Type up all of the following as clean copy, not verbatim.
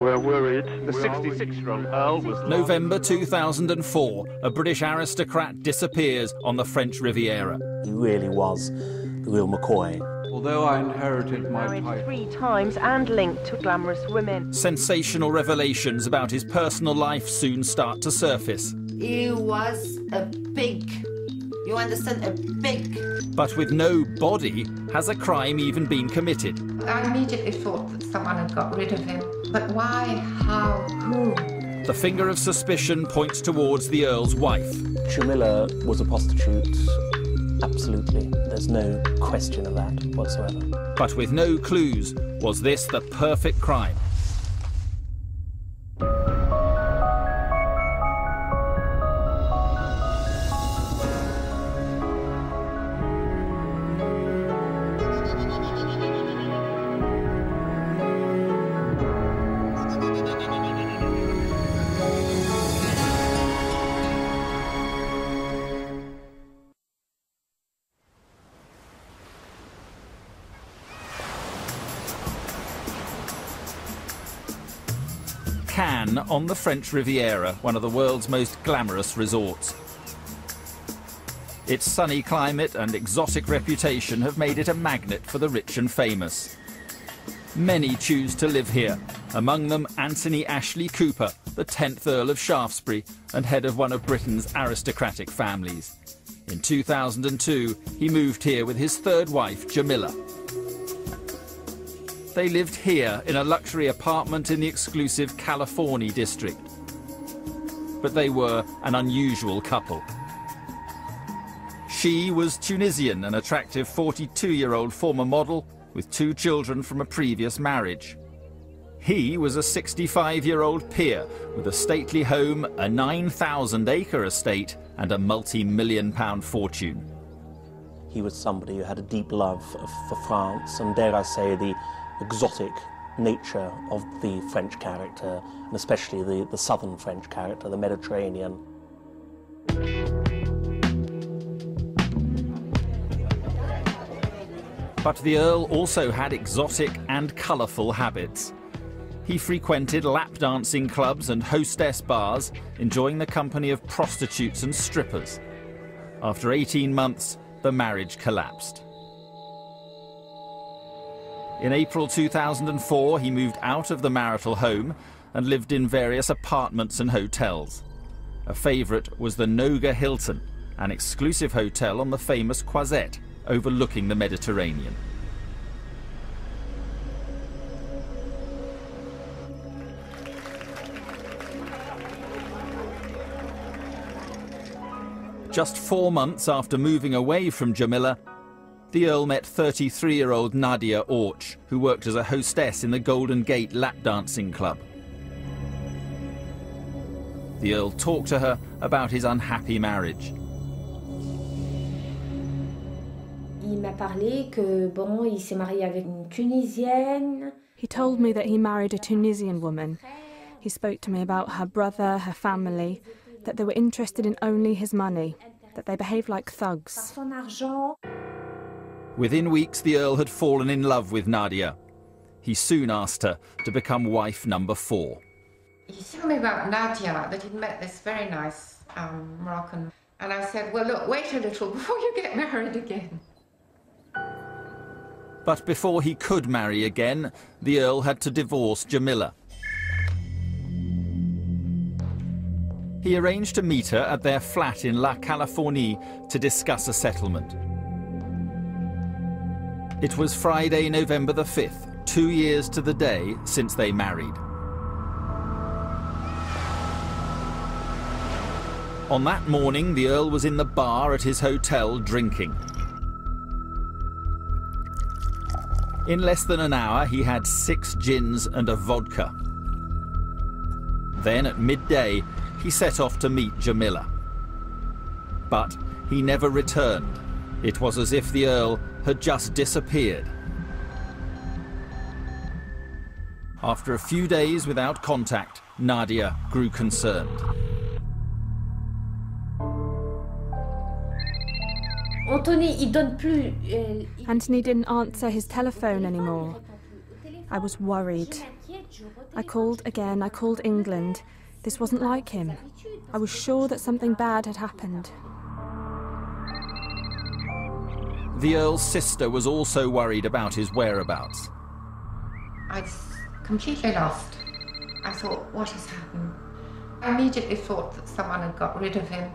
We're worried. The 66-year-old Earl was... November 2004, a British aristocrat disappears on the French Riviera. He really was the real McCoy. Although I inherited my married title 3 times and linked to glamorous women. Sensational revelations about his personal life soon start to surface. He was a pig. You understand? A pig. But with no body, has a crime even been committed? I immediately thought that someone had got rid of him. But why? How? Who? The finger of suspicion points towards the Earl's wife. Jamila was a prostitute. Absolutely. There's no question of that whatsoever. But with no clues, was this the perfect crime? Cannes on the French Riviera, one of the world's most glamorous resorts. Its sunny climate and exotic reputation have made it a magnet for the rich and famous. Many choose to live here, among them Anthony Ashley Cooper, the 10th Earl of Shaftesbury and head of one of Britain's aristocratic families. In 2002, he moved here with his third wife, Jamila. They lived here in a luxury apartment in the exclusive California district. But they were an unusual couple. She was Tunisian, an attractive 42-year-old former model with 2 children from a previous marriage. He was a 65-year-old peer with a stately home, a 9,000-acre estate and a multi-million-pound fortune. He was somebody who had a deep love for France and, dare I say, the exotic nature of the French character, and especially the southern French character, the Mediterranean. But the Earl also had exotic and colourful habits. He frequented lap dancing clubs and hostess bars, enjoying the company of prostitutes and strippers. After 18 months, the marriage collapsed. In April 2004, he moved out of the marital home and lived in various apartments and hotels. A favourite was the Noga Hilton, an exclusive hotel on the famous Croisette, overlooking the Mediterranean. Just 4 months after moving away from Jamila, the Earl met 33-year-old Nadia Orch, who worked as a hostess in the Golden Gate lap dancing club. The Earl talked to her about his unhappy marriage. He told me that he married a Tunisian woman. He spoke to me about her brother, her family, that they were interested in only his money, that they behaved like thugs. Within weeks, the Earl had fallen in love with Nadia. He soon asked her to become wife number 4. He told me about Nadia, that he'd met this very nice Moroccan. And I said, well, look, wait a little before you get married again. But before he could marry again, the Earl had to divorce Jamila. He arranged to meet her at their flat in La Californie to discuss a settlement. It was Friday, November the 5th, 2 years to the day since they married. On that morning, the Earl was in the bar at his hotel drinking. In less than an hour, he had 6 gins and a vodka. Then, at midday, he set off to meet Jamila. But he never returned. It was as if the Earl had just disappeared. After a few days without contact, Nadia grew concerned. Anthony didn't answer his telephone anymore. I was worried. I called again, I called England. This wasn't like him. I was sure that something bad had happened. The Earl's sister was also worried about his whereabouts. I was completely lost. I thought, what has happened? I immediately thought that someone had got rid of him.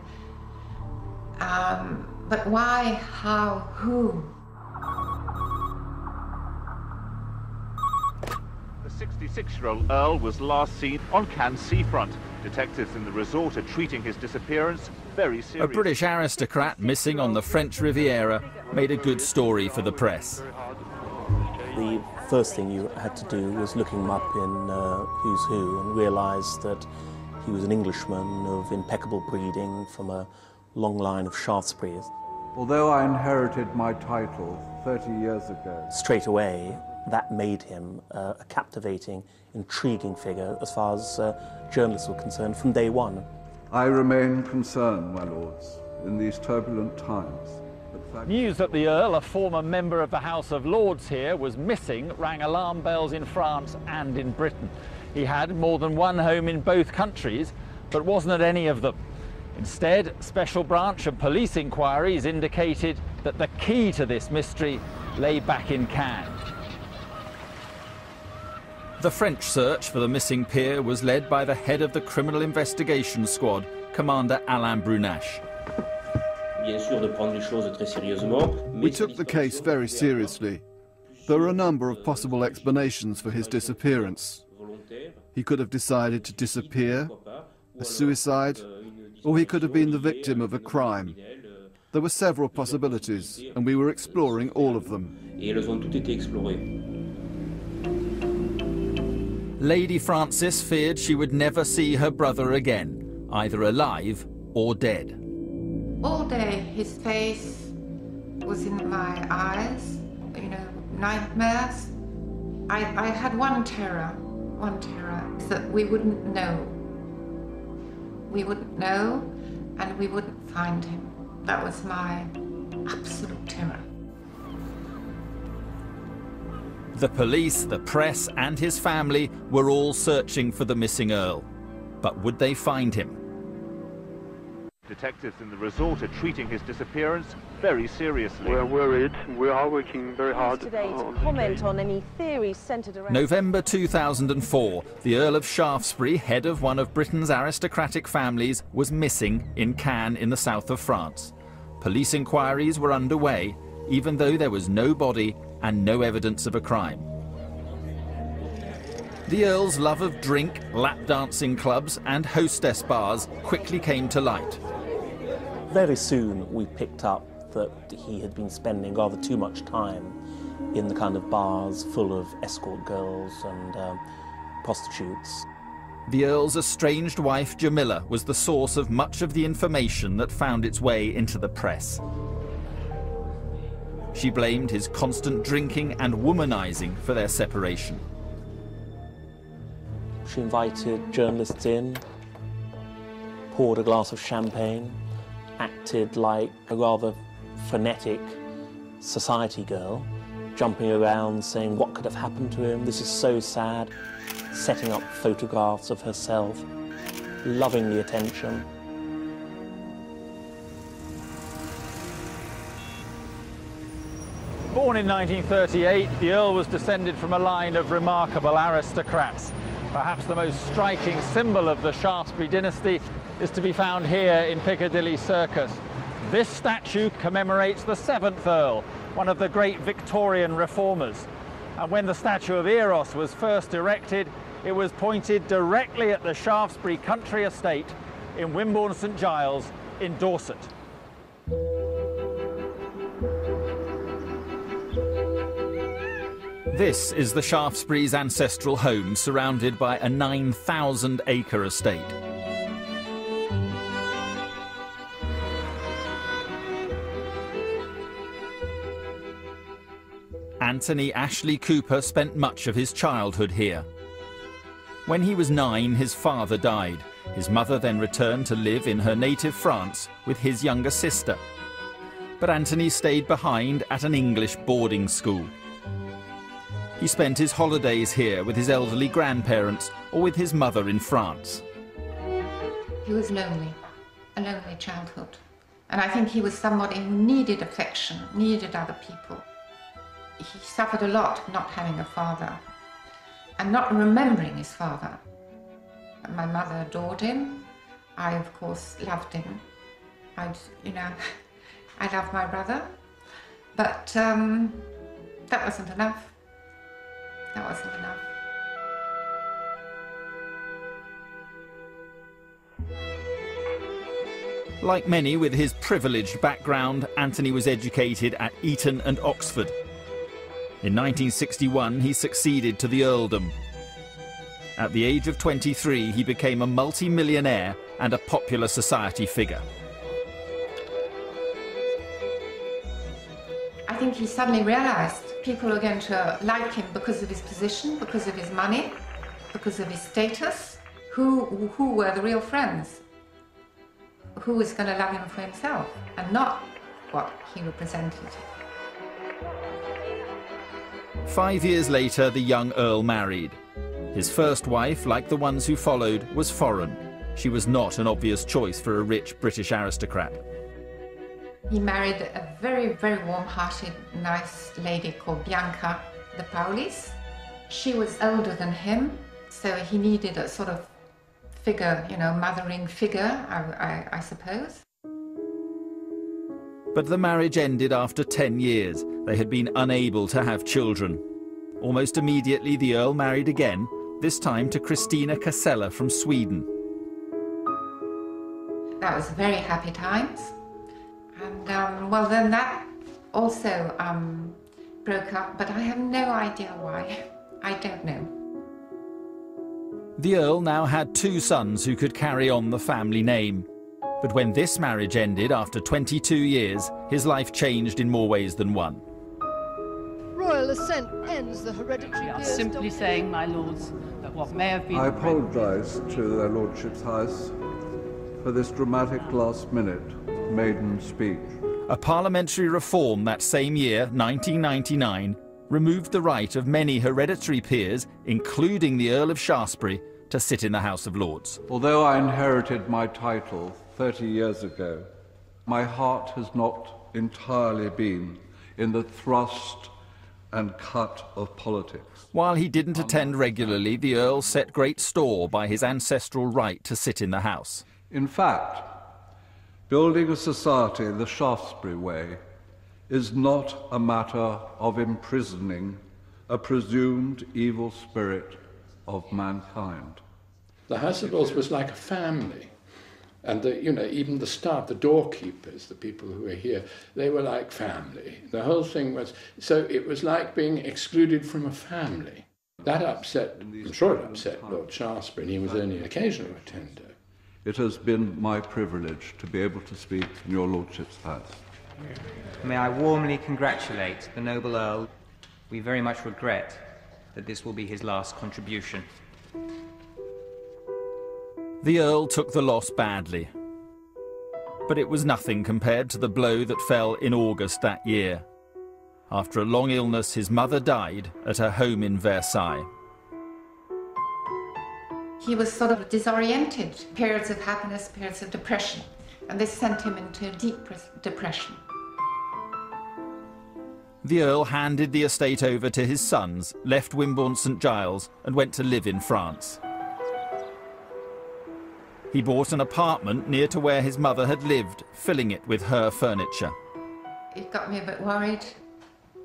But why, how, who? The 66-year-old Earl was last seen on Cannes seafront. Detectives in the resort are treating his disappearance very seriously. A British aristocrat missing on the French Riviera made a good story for the press. The first thing you had to do was look him up in Who's Who and realise that he was an Englishman of impeccable breeding from a long line of Shaftesburys. Although I inherited my title 30 years ago, Straight away, that made him a captivating, intriguing figure as far as journalists were concerned from day one. I remain concerned, my lords, in these turbulent times. News that the Earl, a former member of the House of Lords here, was missing rang alarm bells in France and in Britain. He had more than one home in both countries, but wasn't at any of them. Instead, special branch and police inquiries indicated that the key to this mystery lay back in Cannes. The French search for the missing peer was led by the head of the Criminal Investigation Squad, Commander Alain Brunache. We took the case very seriously. There are a number of possible explanations for his disappearance. He could have decided to disappear, a suicide, or he could have been the victim of a crime. There were several possibilities, and we were exploring all of them. Lady Frances feared she would never see her brother again, either alive or dead. All day his face was in my eyes, you know, nightmares. I had one terror, that we wouldn't know. We wouldn't know, and we wouldn't find him. That was my absolute terror. The police, the press, and his family were all searching for the missing Earl. But would they find him? Detectives in the resort are treating his disappearance very seriously. We're worried. We are working very hard today to comment on any theories centred around... November 2004, the Earl of Shaftesbury, head of one of Britain's aristocratic families, was missing in Cannes in the south of France. Police inquiries were underway, even though there was no body and no evidence of a crime. The Earl's love of drink, lap dancing clubs and hostess bars quickly came to light. Very soon we picked up that he had been spending rather too much time in the kind of bars full of escort girls and prostitutes. The Earl's estranged wife Jamila was the source of much of the information that found its way into the press. She blamed his constant drinking and womanizing for their separation. She invited journalists in, poured a glass of champagne, acted like a rather frenetic society girl, jumping around saying what could have happened to him, this is so sad, setting up photographs of herself, loving the attention. Born in 1938, the Earl was descended from a line of remarkable aristocrats. Perhaps the most striking symbol of the Shaftesbury dynasty is to be found here in Piccadilly Circus. This statue commemorates the 7th Earl, one of the great Victorian reformers. And when the statue of Eros was first erected, it was pointed directly at the Shaftesbury country estate in Wimborne St Giles in Dorset. This is the Shaftesbury's ancestral home, surrounded by a 9,000-acre estate. Anthony Ashley Cooper spent much of his childhood here. When he was 9, his father died. His mother then returned to live in her native France with his younger sister. But Anthony stayed behind at an English boarding school. He spent his holidays here with his elderly grandparents or with his mother in France. He was lonely, a lonely childhood. And I think he was somebody who needed affection, needed other people. He suffered a lot not having a father and not remembering his father. My mother adored him. I, of course, loved him. I loved my brother. But that wasn't enough. That wasn't enough. Like many with his privileged background, Anthony was educated at Eton and Oxford. In 1961, he succeeded to the earldom. At the age of 23, he became a multi-millionaire and a popular society figure. I think he suddenly realized people were going to like him because of his position, because of his money, because of his status. Who were the real friends? Who was going to love him for himself and not what he represented? 5 years later, the young Earl married. His first wife, like the ones who followed, was foreign. She was not an obvious choice for a rich British aristocrat. He married a very, very warm-hearted, nice lady called Bianca de Paulis. She was older than him, so he needed a sort of figure, mothering figure, I suppose. But the marriage ended after 10 years. They had been unable to have children. Almost immediately, the Earl married again, this time to Christina Casella from Sweden. That was very happy times. And, well, then that also broke up, but I have no idea why. I don't know. The Earl now had 2 sons who could carry on the family name. But when this marriage ended after 22 years, his life changed in more ways than one. Royal assent ends the hereditary We are peers simply saying, my lords, that what may have been... I apologise to their Lordship's House for this dramatic last-minute maiden speech. A parliamentary reform that same year, 1999, removed the right of many hereditary peers, including the Earl of Shaftesbury, to sit in the House of Lords. Although I inherited my title 30 years ago, my heart has not entirely been in the thrust and cut of politics. While he didn't attend regularly, the Earl set great store by his ancestral right to sit in the House. In fact, building a society the Shaftesbury way is not a matter of imprisoning a presumed evil spirit of mankind. The House of Lords was like a family. And even the staff, the doorkeepers, the people who were here, they were like family. The whole thing was, so it was like being excluded from a family. That upset, I'm sure it upset Lord Shaftesbury, and he was only an occasional attender. It has been my privilege to be able to speak in your Lordship's house. May I warmly congratulate the noble Earl. We very much regret that this will be his last contribution. The Earl took the loss badly. But it was nothing compared to the blow that fell in August that year. After a long illness, his mother died at her home in Versailles. He was sort of disoriented, periods of happiness, periods of depression, and this sent him into deep depression. The Earl handed the estate over to his sons, left Wimborne St Giles, and went to live in France. He bought an apartment near to where his mother had lived, filling it with her furniture. It got me a bit worried,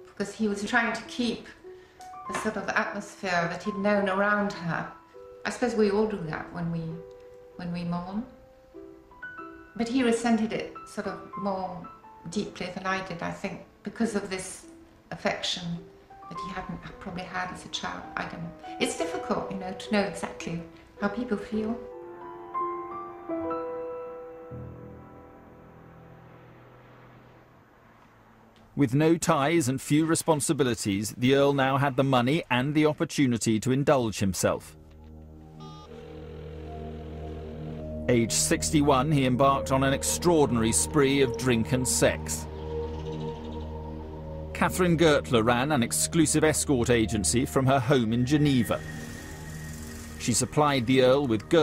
because he was trying to keep the sort of atmosphere that he'd known around her. I suppose we all do that when we mourn. But he resented it sort of more deeply than I did, I think, because of this affection that he hadn't probably had as a child. I don't know. It's difficult, to know exactly how people feel. With no ties and few responsibilities, the Earl now had the money and the opportunity to indulge himself. Aged 61, he embarked on an extraordinary spree of drink and sex. Catherine Gertler ran an exclusive escort agency from her home in Geneva. She supplied the Earl with girls